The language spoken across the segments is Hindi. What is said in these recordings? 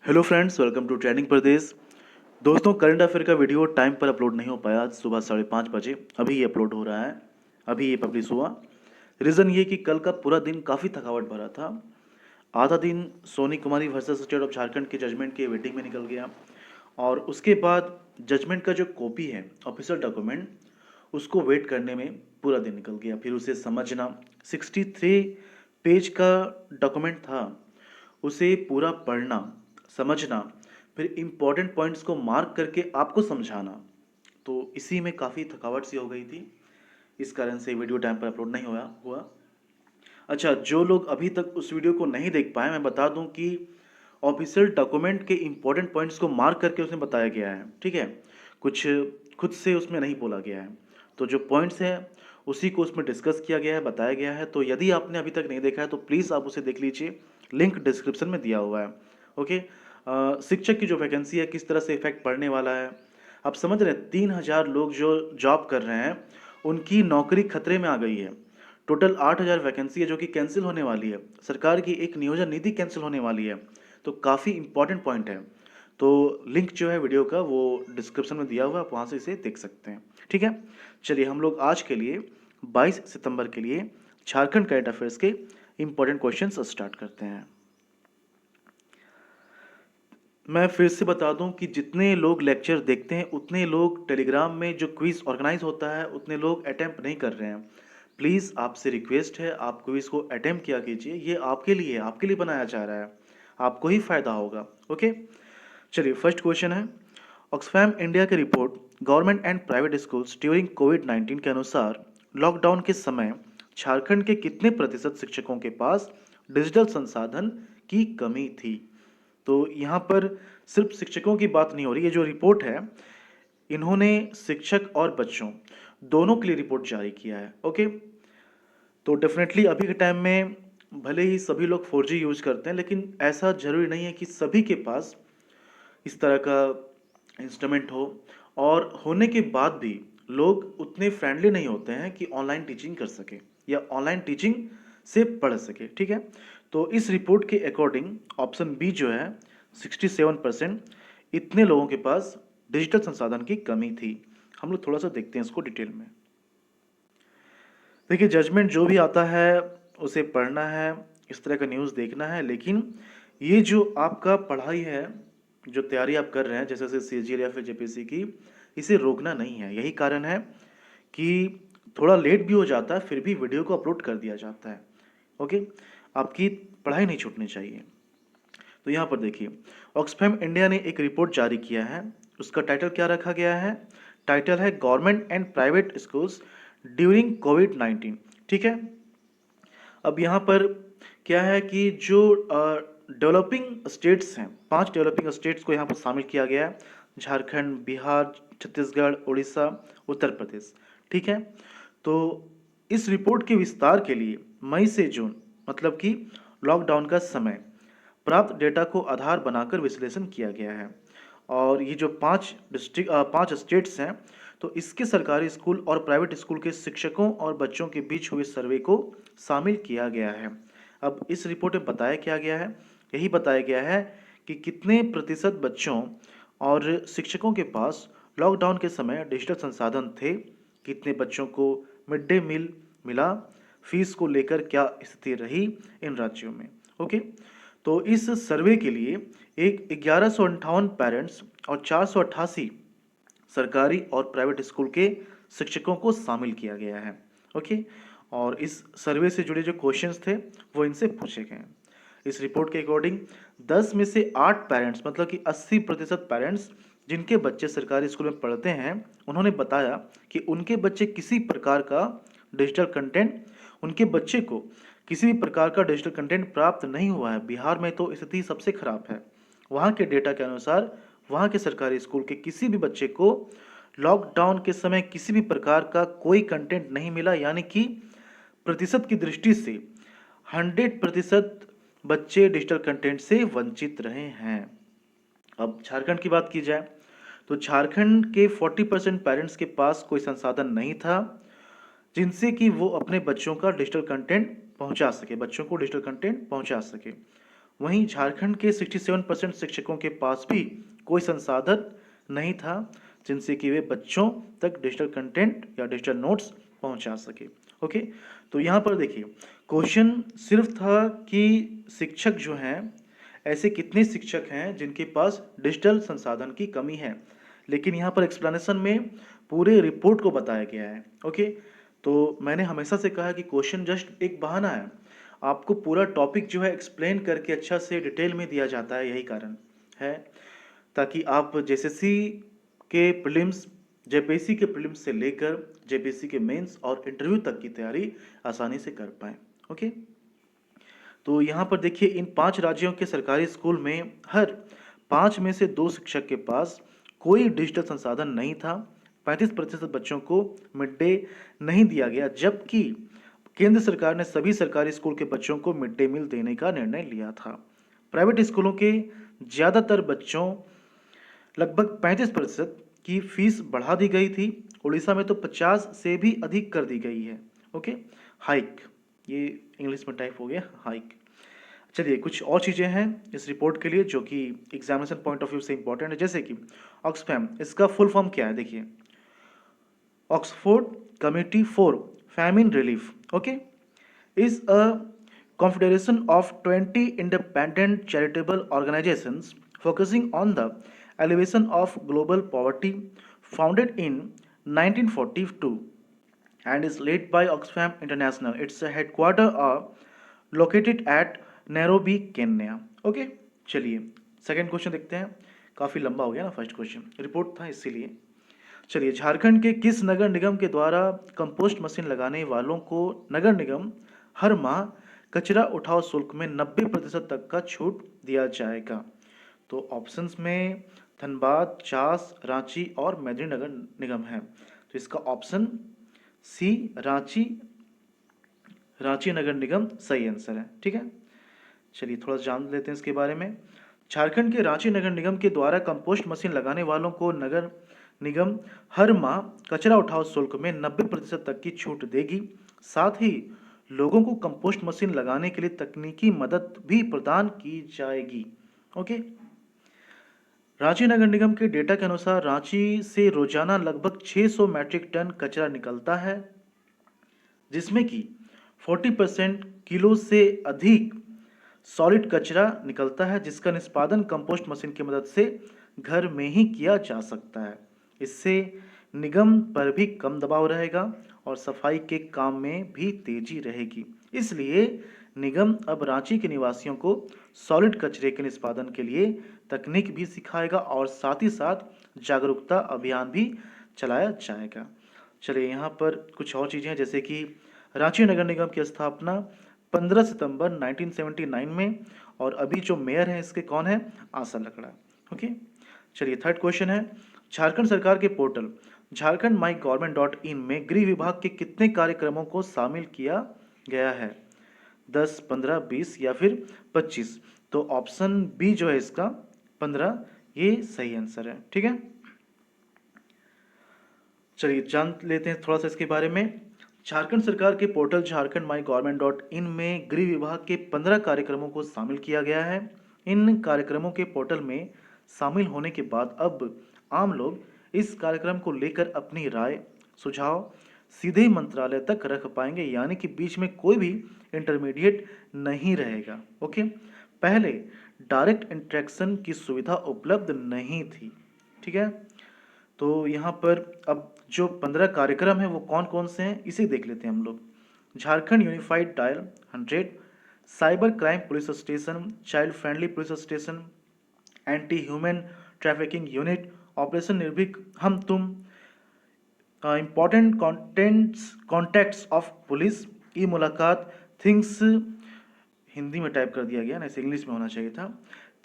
Hello friends, welcome to training Pradesh. दोस्तों, करंट अफेयर का वीडियो टाइम पर अपलोड नहीं हो पाया। आज सुबह 5:30 बजे अभी ये अपलोड हो रहा है, अभी ये पब्लिश हुआ। रीज़न ये कि कल का पूरा दिन काफ़ी थकावट भरा था। आधा दिन Soni Kumari versus state of Jharkhand के जजमेंट के वेटिंग में निकल गया, और उसके बाद जजमेंट का जो कॉपी है, ऑफिशियल डॉक्यूमेंट, उसको वेट करने में पूरा दिन निकल गया। फिर उसे समझना, 63 पेज का डॉक्यूमेंट था, उसे पूरा पढ़ना, समझना, फिर इम्पोर्टेंट पॉइंट्स को मार्क करके आपको समझाना, तो इसी में काफ़ी थकावट सी हो गई थी। इस कारण से वीडियो टाइम पर अपलोड नहीं हुआ। अच्छा, जो लोग अभी तक उस वीडियो को नहीं देख पाए, मैं बता दूं कि ऑफिशियल डॉक्यूमेंट के इम्पोर्टेंट पॉइंट्स को मार्क करके उसमें बताया गया है, ठीक है। कुछ खुद से उसमें नहीं बोला गया है, तो जो पॉइंट्स हैं उसी को उसमें डिस्कस किया गया है, बताया गया है। तो यदि आपने अभी तक नहीं देखा है तो प्लीज़ आप उसे देख लीजिए, लिंक डिस्क्रिप्शन में दिया हुआ है। ओके। शिक्षक की जो वैकेंसी है, किस तरह से इफेक्ट पड़ने वाला है, आप समझ रहे हैं। 3,000 लोग जो जॉब कर रहे हैं, उनकी नौकरी खतरे में आ गई है। टोटल 8,000 वैकेंसी है जो कि कैंसिल होने वाली है। सरकार की एक नियोजन नीति कैंसिल होने वाली है। तो काफ़ी इंपॉर्टेंट पॉइंट है। तो लिंक जो है वीडियो का वो डिस्क्रिप्शन में दिया हुआ है, आप वहाँ से इसे देख सकते हैं, ठीक है। चलिए, हम लोग आज के लिए 22 सितंबर के लिए झारखंड करंट अफेयर्स के इंपॉर्टेंट क्वेश्चंस स्टार्ट करते हैं। मैं फिर से बता दूं कि जितने लोग लेक्चर देखते हैं उतने लोग टेलीग्राम में जो क्विज ऑर्गेनाइज होता है उतने लोग अटेम्प्ट नहीं कर रहे हैं। प्लीज़ आपसे रिक्वेस्ट है, आप क्विज को अटेम्प्ट किया कीजिए। ये आपके लिए है, आपके लिए बनाया जा रहा है, आपको ही फायदा होगा। ओके। चलिए, फर्स्ट क्वेश्चन है। ऑक्सफैम इंडिया की report government and private schools during कोविड-19 के अनुसार लॉकडाउन के समय झारखंड के कितने प्रतिशत शिक्षकों के पास डिजिटल संसाधन की कमी थी। तो यहाँ पर सिर्फ शिक्षकों की बात नहीं हो रही। ये जो रिपोर्ट है, इन्होंने शिक्षक और बच्चों दोनों के लिए रिपोर्ट जारी किया है। ओके। तो डेफिनेटली अभी के टाइम में भले ही सभी लोग 4G यूज करते हैं, लेकिन ऐसा जरूरी नहीं है कि सभी के पास इस तरह का इंस्ट्रूमेंट हो, और होने के बाद भी लोग उतने फ्रेंडली नहीं होते हैं कि ऑनलाइन टीचिंग कर सके या ऑनलाइन टीचिंग से पढ़ सके, ठीक है। तो इस रिपोर्ट के अकॉर्डिंग ऑप्शन बी जो है, 67% इतने लोगों के पास डिजिटल संसाधन की कमी थी। हम लोग थोड़ा सा देखते हैं इसको डिटेल में। देखिए, जजमेंट जो भी आता है उसे पढ़ना है, इस तरह का न्यूज़ देखना है, लेकिन ये जो आपका पढ़ाई है, जो तैयारी आप कर रहे हैं, जैसे जैसे CGL या फिर JPSC की, इसे रोकना नहीं है। यही कारण है कि थोड़ा लेट भी हो जाता है, फिर भी वीडियो को अपलोड कर दिया जाता है। ओके। आपकी पढ़ाई नहीं छूटनी चाहिए। तो यहाँ पर देखिए, ऑक्सफैम इंडिया ने एक रिपोर्ट जारी किया है। उसका टाइटल क्या रखा गया है? टाइटल है government and private schools during कोविड-19, ठीक है। अब यहाँ पर क्या है कि जो डेवलपिंग स्टेट्स हैं, 5 डेवलपिंग स्टेट्स को यहाँ पर शामिल किया गया है। झारखंड, बिहार, छत्तीसगढ़, उड़ीसा, उत्तर प्रदेश, ठीक है। तो इस रिपोर्ट के विस्तार के लिए मई से जून, मतलब कि लॉकडाउन का समय, प्राप्त डेटा को आधार बनाकर विश्लेषण किया गया है। और ये जो 5 स्टेट्स हैं, तो इसके सरकारी स्कूल और प्राइवेट स्कूल के शिक्षकों और बच्चों के बीच हुए सर्वे को शामिल किया गया है। अब इस रिपोर्ट में बताया क्या गया है? यही बताया गया है कि कितने प्रतिशत बच्चों और शिक्षकों के पास लॉकडाउन के समय डिजिटल संसाधन थे, कितने बच्चों को मिड डे मील मिला, फीस को लेकर क्या स्थिति रही इन राज्यों में। ओके। तो इस सर्वे के लिए एक 1158 पेरेंट्स और 488 सरकारी और प्राइवेट स्कूल के शिक्षकों को शामिल किया गया है। ओके। और इस सर्वे से जुड़े जो क्वेश्चंस थे वो इनसे पूछे गए हैं। इस रिपोर्ट के अकॉर्डिंग 10 में से 8 पेरेंट्स, मतलब कि 80% पेरेंट्स जिनके बच्चे सरकारी स्कूल में पढ़ते हैं, उन्होंने बताया कि उनके बच्चे किसी प्रकार का डिजिटल कंटेंट उनके बच्चे को किसी भी प्रकार का डिजिटल कंटेंट प्राप्त नहीं हुआ है। बिहार में तो स्थिति सबसे खराब है। वहाँ के डेटा के अनुसार वहाँ के सरकारी स्कूल के किसी भी बच्चे को लॉकडाउन के समय किसी भी प्रकार का कोई कंटेंट नहीं मिला, यानी कि प्रतिशत की दृष्टि से 100% बच्चे डिजिटल कंटेंट से वंचित रहे हैं। अब झारखंड की बात की जाए तो झारखंड के 40% पेरेंट्स के पास कोई संसाधन नहीं था जिनसे कि वो अपने बच्चों का डिजिटल कंटेंट पहुंचा सके, बच्चों को डिजिटल कंटेंट पहुंचा सके। वहीं झारखंड के 67% शिक्षकों के पास भी कोई संसाधन नहीं था जिनसे कि वे बच्चों तक डिजिटल कंटेंट या डिजिटल नोट्स पहुंचा सके। ओके, तो यहाँ पर देखिए क्वेश्चन सिर्फ था कि शिक्षक जो हैं, ऐसे कितने शिक्षक हैं जिनके पास डिजिटल संसाधन की कमी है, लेकिन यहाँ पर एक्सप्लेनेशन में पूरे रिपोर्ट को बताया गया है। ओके, तो मैंने हमेशा से कहा कि क्वेश्चन जस्ट एक बहाना है, आपको पूरा टॉपिक जो है एक्सप्लेन करके अच्छा से डिटेल में दिया जाता है, यही कारण है, ताकि आप जेएसएससी के प्रीलिम्स, जेपीएससी के प्रीलिम्स से लेकर जेपीएससी के मेंस और इंटरव्यू तक की तैयारी आसानी से कर पाएं। ओके, तो यहाँ पर देखिए इन 5 राज्यों के सरकारी स्कूल में हर 5 में से 2 शिक्षक के पास कोई डिजिटल संसाधन नहीं था। 35% बच्चों को मिड डे नहीं दिया गया, जबकि केंद्र सरकार ने सभी सरकारी स्कूल के बच्चों को मिड डे मील देने का निर्णय लिया था। प्राइवेट स्कूलों के ज़्यादातर बच्चों, लगभग 35% की फीस बढ़ा दी गई थी। उड़ीसा में तो 50 से भी अधिक कर दी गई है। ओके, हाइक, ये इंग्लिश में टाइप हो गया हाइक। चलिए कुछ और चीज़ें हैं इस रिपोर्ट के लिए जो कि एग्जामिनेशन पॉइंट ऑफ व्यू से इंपॉर्टेंट है, जैसे कि ऑक्सफैम, इसका फुल फॉर्म क्या है देखिए, Oxford committee for famine relief. Okay, is a confederation of 20 independent charitable organizations focusing on the elevation of global poverty, founded in 1942 and is led by Oxfam International. Its headquarters are located at Nairobi, Kenya. Okay, चलिए सेकंड क्वेश्चन देखते हैं। काफ़ी लंबा हो गया ना फर्स्ट क्वेश्चन, रिपोर्ट था इसीलिए। चलिए, झारखंड के किस नगर निगम के द्वारा कंपोस्ट मशीन लगाने वालों को नगर निगम हर माह कचरा उठाव शुल्क में 90% तक का छूट दिया जाएगा? तो ऑप्शंस में धनबाद, चास, रांची और मेदिनीनगर निगम है। तो इसका ऑप्शन सी रांची, रांची नगर निगम सही आंसर है। ठीक है, चलिए थोड़ा जान लेते हैं इसके बारे में। झारखंड के रांची नगर निगम के द्वारा कंपोस्ट मशीन लगाने वालों को नगर निगम हर माह कचरा उठाव शुल्क में 90% तक की छूट देगी। साथ ही लोगों को कंपोस्ट मशीन लगाने के लिए तकनीकी मदद भी प्रदान की जाएगी। ओके, रांची नगर निगम के डेटा के अनुसार रांची से रोजाना लगभग 600 मैट्रिक टन कचरा निकलता है, जिसमें कि 40% किलो से अधिक सॉलिड कचरा निकलता है, जिसका निष्पादन कंपोस्ट मशीन की मदद से घर में ही किया जा सकता है। इससे निगम पर भी कम दबाव रहेगा और सफाई के काम में भी तेजी रहेगी। इसलिए निगम अब रांची के निवासियों को सॉलिड कचरे के निष्पादन के लिए तकनीक भी सिखाएगा और साथ ही साथ जागरूकता अभियान भी चलाया जाएगा। चलिए यहाँ पर कुछ और चीज़ें हैं, जैसे कि रांची नगर निगम की स्थापना 15 सितंबर 1979 में, और अभी जो मेयर हैं इसके कौन है? आशा लकड़ा। ओके, चलिए थर्ड क्वेश्चन है, झारखंड सरकार के portal Jharkhand my government .in में गृह विभाग के कितने कार्यक्रमों को शामिल किया गया है? 10, 15, 20 या फिर 25? तो ऑप्शन बी जो है इसका 15, ये सही आंसर है। ठीक है, चलिए जान लेते हैं थोड़ा सा इसके बारे में। झारखंड सरकार के portal Jharkhand my government .in में गृह विभाग के 15 कार्यक्रमों को शामिल किया गया है। इन कार्यक्रमों के पोर्टल में शामिल होने के बाद अब आम लोग इस कार्यक्रम को लेकर अपनी राय, सुझाव सीधे मंत्रालय तक रख पाएंगे, यानी कि बीच में कोई भी इंटरमीडिएट नहीं रहेगा। ओके, पहले डायरेक्ट इंटरेक्शन की सुविधा उपलब्ध नहीं थी। ठीक है, तो यहाँ पर अब जो 15 कार्यक्रम हैं वो कौन कौन से हैं इसे देख लेते हैं हम लोग। Jharkhand unified dial 100, cyber crime police station, child friendly police station, anti human trafficking unit, operation निर्भीक, हम तुम, इम्पॉर्टेंट कॉन्टैक्ट्स ऑफ पुलिस, ई मुलाकात, थिंग्स, हिंदी में टाइप कर दिया गया ना, इसे इंग्लिश में होना चाहिए था,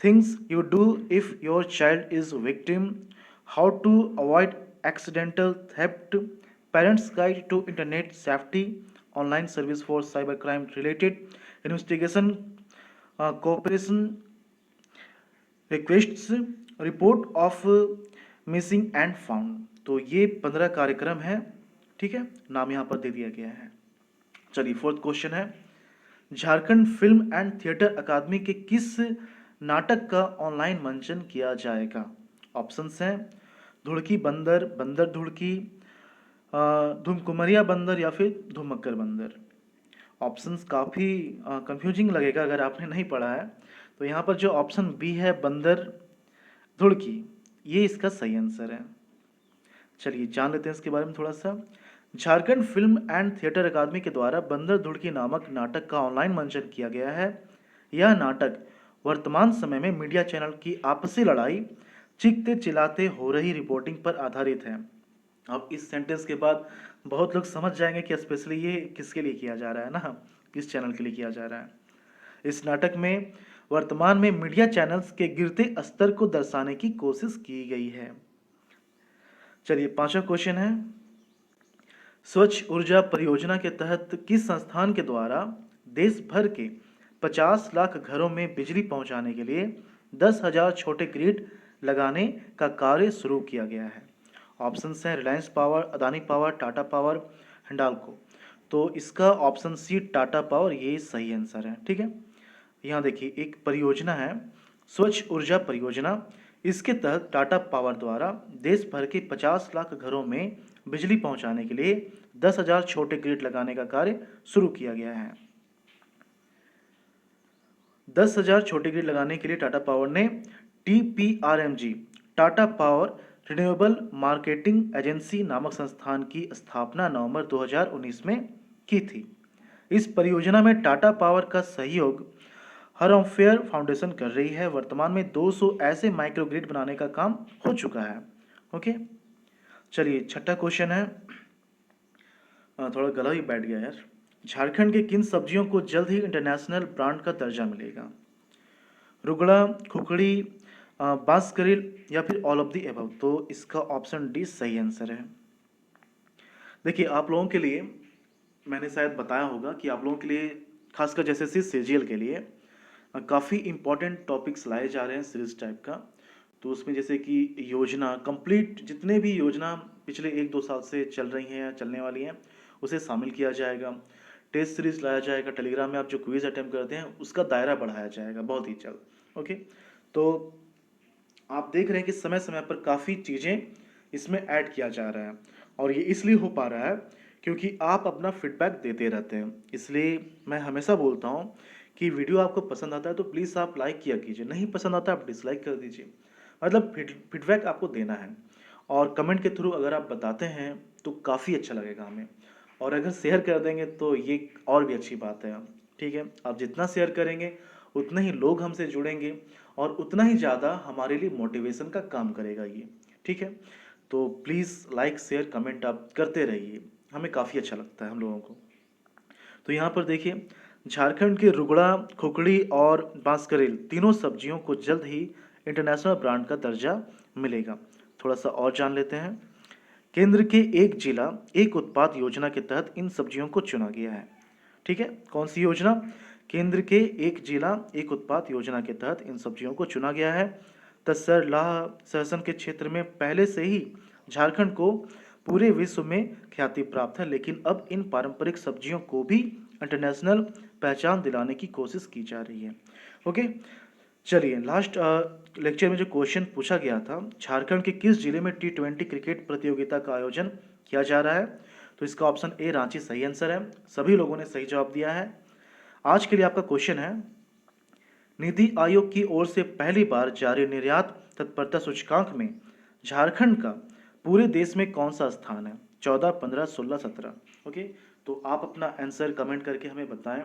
things you do if your child is victim, how to avoid accidental theft, parents guide to internet safety, online service for cyber crime related, investigation cooperation requests, report of missing and found. तो ये 15 कार्यक्रम हैं। ठीक है, नाम यहाँ पर दे दिया गया है। चलिए फोर्थ क्वेश्चन है, झारखंड फिल्म एंड थिएटर अकादमी के किस नाटक का ऑनलाइन मंचन किया जाएगा? ऑप्शंस हैं धुड़की बंदर, बंदर धुड़की, धूमकुमरिया बंदर या फिर धूमक्कर बंदर। ऑप्शंस काफ़ी कंफ्यूजिंग लगेगा अगर आपने नहीं पढ़ा है। तो यहाँ पर जो ऑप्शन बी है बंदर धुड़की, ये इसका सही आंसर है। चलिए जान लेते हैं इसके बारे में थोड़ा सा। झारखंड फिल्म एंड थिएटर अकादमी के द्वारा बंदर धुड़की नामक नाटक का ऑनलाइन मंचन किया गया है। यह नाटक वर्तमान समय में मीडिया चैनल की आपसी लड़ाई, चीखते चिल्लाते हो रही रिपोर्टिंग पर आधारित है। अब इस सेंटेंस के बाद बहुत लोग समझ जाएंगे कि स्पेशली ये किसके लिए किया जा रहा है ना, किस चैनल के लिए किया जा रहा है। इस नाटक में वर्तमान में मीडिया चैनल्स के गिरते स्तर को दर्शाने की कोशिश की गई है। चलिए पांचवा क्वेश्चन है, स्वच्छ ऊर्जा परियोजना के तहत किस संस्थान के द्वारा देश भर के 50 लाख घरों में बिजली पहुंचाने के लिए 10,000 छोटे ग्रिड लगाने का कार्य शुरू किया गया है? ऑप्शंस हैं Reliance power, Adani power, Tata power, Hindalco. तो इसका ऑप्शन सी टाटा पावर ये सही आंसर है। ठीक है, यहाँ देखिए एक परियोजना है स्वच्छ ऊर्जा परियोजना। इसके तहत टाटा पावर द्वारा देश भर के 50 लाख घरों में बिजली पहुंचाने के लिए 10,000 छोटे ग्रिड लगाने का कार्य शुरू किया गया है। 10,000 छोटे ग्रिड लगाने के लिए टाटा पावर ने TPRMG Tata power renewable marketing agency नामक संस्थान की स्थापना नवंबर 2019 में की थी। इस परियोजना में टाटा पावर का सहयोग हरमफेयर फाउंडेशन कर रही है। वर्तमान में 200 ऐसे माइक्रोग्रिड बनाने का काम हो चुका है। ओके, चलिए छठा क्वेश्चन है, थोड़ा गला ही बैठ गया यार। झारखंड के किन सब्जियों को जल्द ही इंटरनेशनल ब्रांड का दर्जा मिलेगा? रुगड़ा, खुखड़ी, बांसकरिल या फिर ऑल ऑफ द एबव। तो इसका ऑप्शन डी सही आंसर है। देखिए आप लोगों के लिए मैंने शायद बताया होगा कि आप लोगों के लिए खासकर जैसे CGL के लिए काफ़ी इम्पोर्टेंट टॉपिक्स लाए जा रहे हैं सीरीज टाइप का। तो उसमें जैसे कि योजना कंप्लीट, जितने भी योजना पिछले 1-2 साल से चल रही हैं या चलने वाली हैं उसे शामिल किया जाएगा। टेस्ट सीरीज लाया जाएगा, टेलीग्राम में आप जो क्विज अटेम्प्ट करते हैं उसका दायरा बढ़ाया जाएगा बहुत ही जल्द। ओके, तो आप देख रहे हैं कि समय समय पर काफ़ी चीज़ें इसमें ऐड किया जा रहा है और ये इसलिए हो पा रहा है क्योंकि आप अपना फीडबैक देते रहते हैं। इसलिए मैं हमेशा बोलता हूँ कि वीडियो आपको पसंद आता है तो प्लीज़ आप लाइक किया कीजिए, नहीं पसंद आता आप डिसलाइक कर दीजिए। मतलब फीडबैक आपको देना है और कमेंट के थ्रू अगर आप बताते हैं तो काफ़ी अच्छा लगेगा हमें, और अगर शेयर कर देंगे तो ये और भी अच्छी बात है। ठीक है, आप जितना शेयर करेंगे उतने ही लोग हमसे जुड़ेंगे और उतना ही ज़्यादा हमारे लिए मोटिवेशन का काम करेगा ये। ठीक है, तो प्लीज़ लाइक शेयर कमेंट आप करते रहिए, हमें काफ़ी अच्छा लगता है हम लोगों को। तो यहाँ पर देखिए झारखंड के रुगड़ा, खुखड़ी और बांसकरेल तीनों सब्जियों को जल्द ही इंटरनेशनल ब्रांड का दर्जा मिलेगा। थोड़ा सा और जान लेते हैं। केंद्र के एक जिला एक उत्पाद योजना के तहत इन सब्जियों को चुना गया है। ठीक है, कौन सी योजना? केंद्र के एक जिला एक उत्पाद योजना के तहत इन सब्जियों को चुना गया है। तसर लाह सहसन के क्षेत्र में पहले से ही झारखंड को पूरे विश्व में ख्याति प्राप्त है, लेकिन अब इन पारंपरिक सब्जियों को भी इंटरनेशनल पहचान दिलाने की कोशिश की जा रही है। ओके, चलिए लास्ट लेक्चर में जो क्वेश्चन पूछा गया था, झारखंड के किस जिले में T20 क्रिकेट प्रतियोगिता का आयोजन किया जा रहा है? तो इसका ऑप्शन ए रांची सही आंसर है। सभी लोगों ने सही जवाब दिया है। आज के लिए आपका क्वेश्चन है, नीति आयोग की ओर से पहली बार जारी निर्यात तत्परता सूचकांक में झारखंड का पूरे देश में कौन सा स्थान है? 14, 15, 16, 17। ओके, तो आप अपना आंसर कमेंट करके हमें बताएं।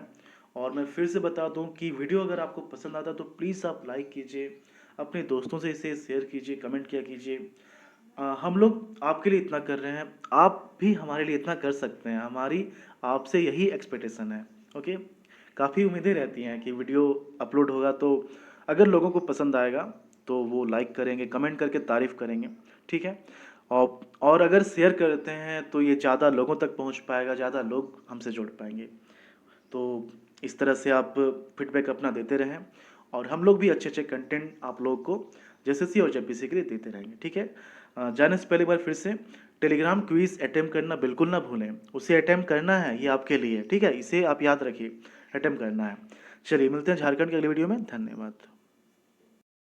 और मैं फिर से बता दूं कि वीडियो अगर आपको पसंद आता तो प्लीज़ आप लाइक कीजिए, अपने दोस्तों से इसे शेयर कीजिए, कमेंट किया कीजिए। हम लोग आपके लिए इतना कर रहे हैं, आप भी हमारे लिए इतना कर सकते हैं, हमारी आपसे यही एक्सपेक्टेशन है। ओके, काफ़ी उम्मीदें रहती हैं कि वीडियो अपलोड होगा तो अगर लोगों को पसंद आएगा तो वो लाइक करेंगे, कमेंट करके तारीफ़ करेंगे। ठीक है, और अगर शेयर करते हैं तो ये ज़्यादा लोगों तक पहुंच पाएगा, ज़्यादा लोग हमसे जुड़ पाएंगे। तो इस तरह से आप फीडबैक अपना देते रहें और हम लोग भी अच्छे अच्छे कंटेंट आप लोगों को JSSC और JPSC के लिए देते रहेंगे। ठीक है, जाने से पहले एक बार फिर से टेलीग्राम क्विज अटेम्प्ट करना बिल्कुल ना भूलें, उसे अटेम्प्ट करना है, ये आपके लिए। ठीक है, इसे आप याद रखिए, अटेम्प्ट करना है। चलिए मिलते हैं झारखंड के अगले वीडियो में, धन्यवाद।